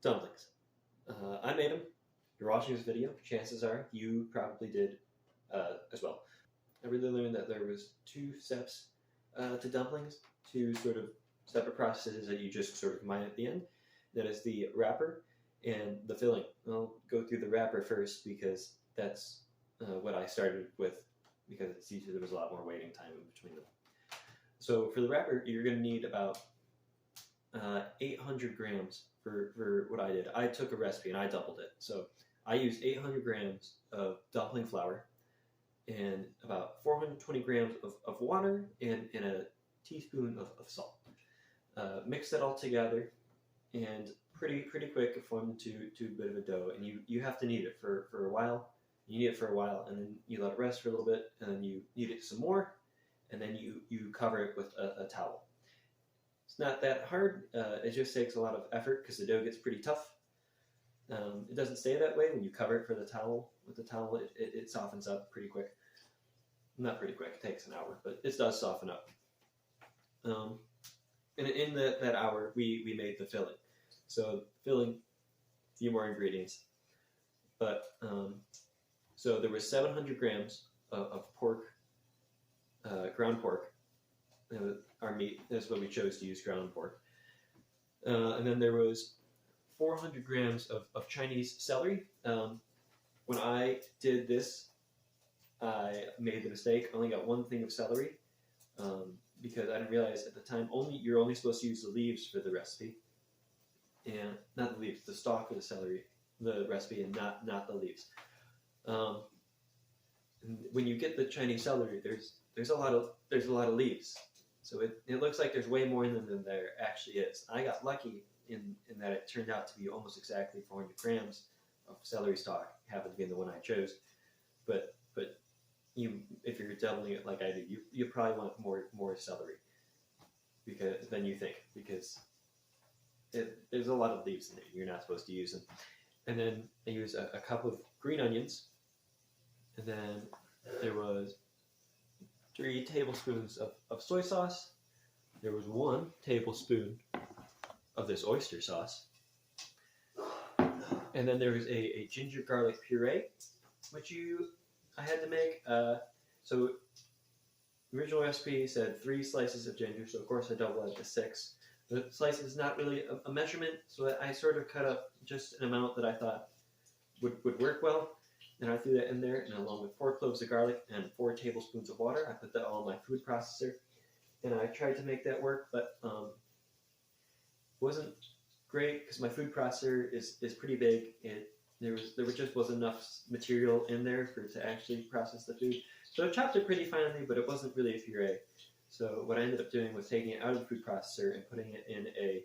Dumplings. I made them. You're watching this video, chances are you probably did as well. I really learned that there was two steps to dumplings, two sort of separate processes that you just sort of combine at the end. That is the wrapper and the filling. I'll go through the wrapper first because that's what I started with, because it's easier. There was a lot more waiting time in between them. So for the wrapper, you're going to need about 800 grams for what I did. I took a recipe and I doubled it. So I used 800 grams of dumpling flour and about 420 grams of water and a teaspoon of salt. Mix that all together, and pretty quick it formed to a bit of a dough. And you have to knead it for a while. You knead it for a while, and then you let it rest for a little bit, and then you knead it some more, and then you cover it with a towel. It's not that hard. It just takes a lot of effort because the dough gets pretty tough. It doesn't stay that way when you cover it with the towel. It softens up pretty quick. Not pretty quick, it takes an hour, but it does soften up. And in that hour, we made the filling. So filling, a few more ingredients. But so there was 700 grams of pork, ground pork. Our meat is what we chose to use, ground pork. And then there was 400 grams of Chinese celery. When I did this, I made the mistake. I only got one thing of celery because I didn't realize at the time you're only supposed to use the leaves for the recipe, and not the leaves, the stalk of the celery, the recipe, and not the leaves. And when you get the Chinese celery, there's a lot of leaves. So it looks like there's way more in them than there actually is. I got lucky in that it turned out to be almost exactly 400 grams of celery stalk. Happened to be the one I chose, but if you're doubling it like I do, you probably want more celery than you think, because there's a lot of leaves in it. You're not supposed to use them. And then I used a cup of green onions, and then there was 3 tablespoons of soy sauce. There was 1 tablespoon of this oyster sauce. And then there was a ginger garlic puree, which I had to make. So the original recipe said 3 slices of ginger, so of course I doubled it to 6. The slice is not really a measurement, so I sort of cut up just an amount that I thought would work well. And I threw that in there, and along with 4 cloves of garlic and 4 tablespoons of water, I put that all in my food processor. And I tried to make that work, but it wasn't great because my food processor is pretty big. There just wasn't enough material in there for it to actually process the food. So I chopped it pretty finely, but it wasn't really a puree. So what I ended up doing was taking it out of the food processor and putting it in a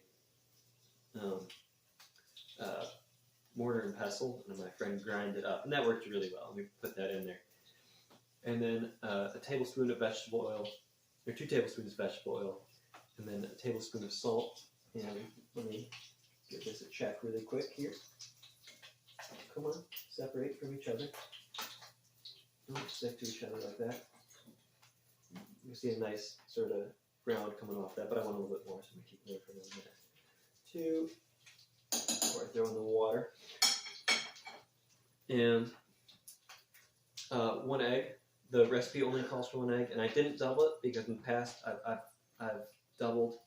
mortar and pestle, and my friend grind it up, and that worked really well. We put that in there, and then a tablespoon of vegetable oil, or 2 tablespoons of vegetable oil, and then a tablespoon of salt. And let me give this a check really quick here. Come on, separate from each other. Don't stick to each other like that. You see a nice sort of brown coming off that, but I want a little bit more, so I'm going to keep it there for a minute. 2, before I throw in the water. And 1 egg. The recipe only calls for 1 egg, and I didn't double it because in the past I've doubled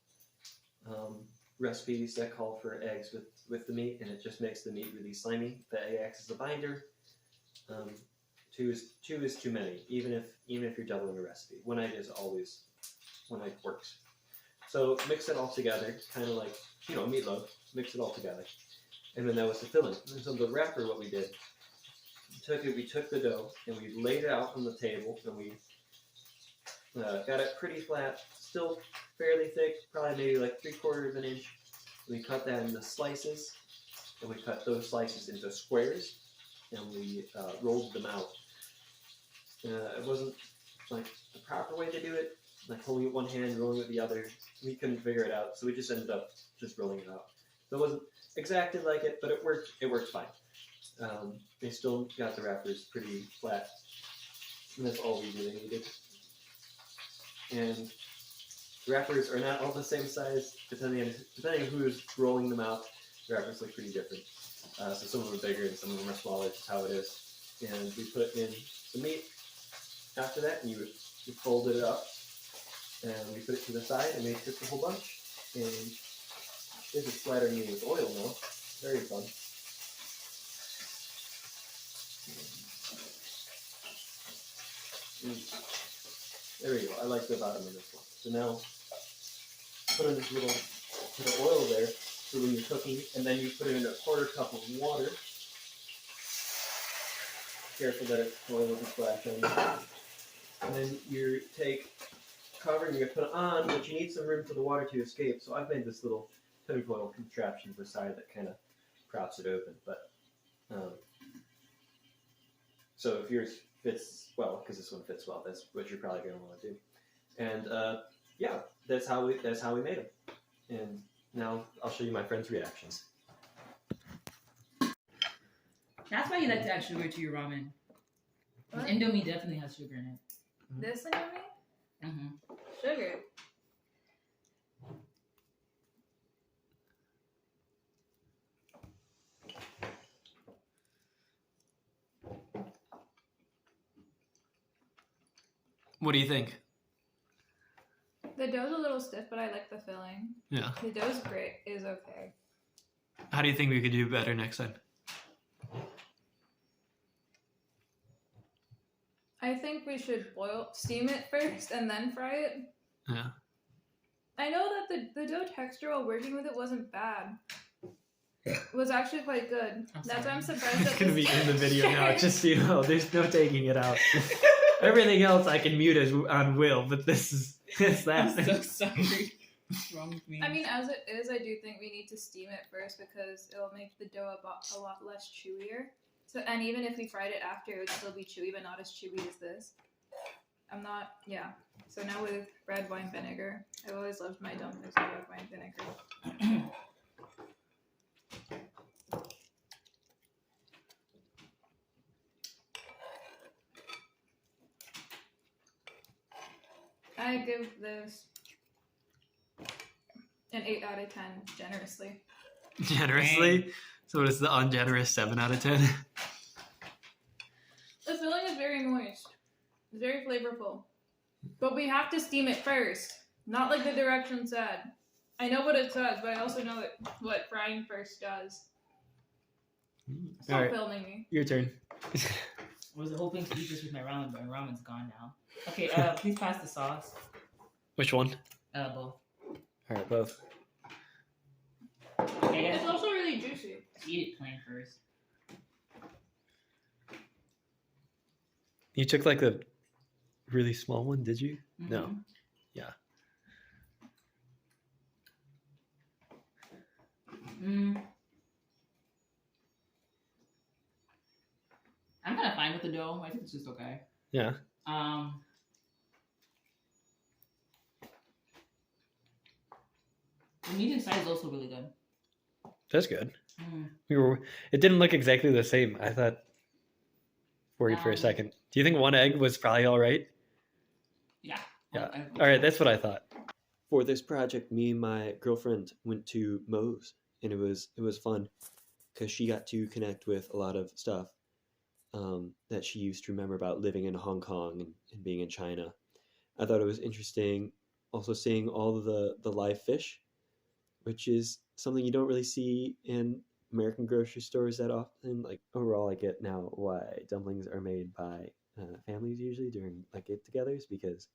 recipes that call for eggs with the meat, and it just makes the meat really slimy. The egg acts as a binder. 2 is too many, even if you're doubling a recipe. 1 egg is always 1 egg works. So mix it all together, kind of like meatloaf. Mix it all together, and then that was the filling. And so the wrapper, what we did, we took the dough and we laid it out on the table, and we got it pretty flat, still fairly thick, probably maybe like 3/4 of an inch. We cut that into slices, and we cut those slices into squares, and we rolled them out. It wasn't like the proper way to do it, like holding it with one hand, rolling with the other. We couldn't figure it out, so we just ended up just rolling it out. So it wasn't exactly like it, but it worked. It worked fine. They still got the wrappers pretty flat, and that's all we really needed. And wrappers are not all the same size, depending on who's rolling them out. wrappers look pretty different. So some of them are bigger and some of them are smaller, just how it is. And we put in some meat after that, and you folded it up, and we put it to the side, and made just a whole bunch. And this is splattering me with oil now. Very fun. There we go. I like the bottom of this one. So now put in this little bit of oil there for when you're cooking, and then you put it in a quarter cup of water. Careful that oil doesn't splash on you. And then you take cover and you put it on, but you need some room for the water to escape. So I've made this little tinfoil contraption to the side that kind of props it open. But so if yours fits well, because this one fits well, that's what you're probably going to want to do. And yeah, that's how we made them. And now I'll show you my friend's reactions. That's why you like to add sugar to your ramen. What? Indomie definitely has sugar in it. This Indomie? Mm-hmm. Sugar. What do you think? The dough's a little stiff, but I like the filling. Yeah. The dough's great. Is okay. How do you think we could do better next time? I think we should steam it first and then fry it. Yeah. I know that the dough texture while working with it wasn't bad. It was actually quite good. That's why I'm surprised that It's gonna be in the video now, just so you know. There's no taking it out. Everything else I can mute as on will, but this is that. I'm so sorry. What's wrong with me? I mean, as it is, I do think we need to steam it first because it'll make the dough a lot less chewier. So, and even if we fried it after, it would still be chewy, but not as chewy as this. Yeah. So now with red wine vinegar. I've always loved my dumplings with red wine vinegar. I give this an 8 out of 10 generously. Generously? So what is the ungenerous 7 out of 10? The filling is very moist. It's very flavorful. But we have to steam it first. Not like the directions said. I know what it says, but I also know what frying first does. Stop Alright. filming me. Your turn. I was hoping to eat this with my ramen, but my ramen's gone now. Okay, please pass the sauce. Which one? Both. Alright, both. Okay, It's also really juicy. let's eat it plain first. You took like the really small one, did you? Mm-hmm. No. Yeah. I'm kind of fine with the dough. I think it's just okay. Yeah. The medium size is also really good. That's good. It didn't look exactly the same. I thought for you for a second. Do you think one egg was probably all right? Yeah. Yeah. All right, that's what I thought. For this project, me and my girlfriend went to Moe's, and it was fun because she got to connect with a lot of stuff that she used to remember about living in Hong Kong and being in China. I thought it was interesting also seeing all of the live fish, which is something you don't really see in American grocery stores that often. Like overall, I get now why dumplings are made by families usually during like get-togethers, because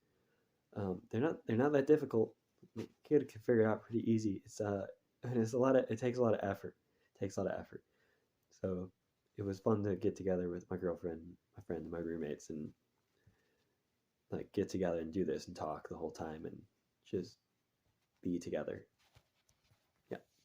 they're not that difficult. The kid can figure it out pretty easy. It takes a lot of effort. So it was fun to get together with my girlfriend, my friend, and my roommates, and like get together and do this and talk the whole time and just be together.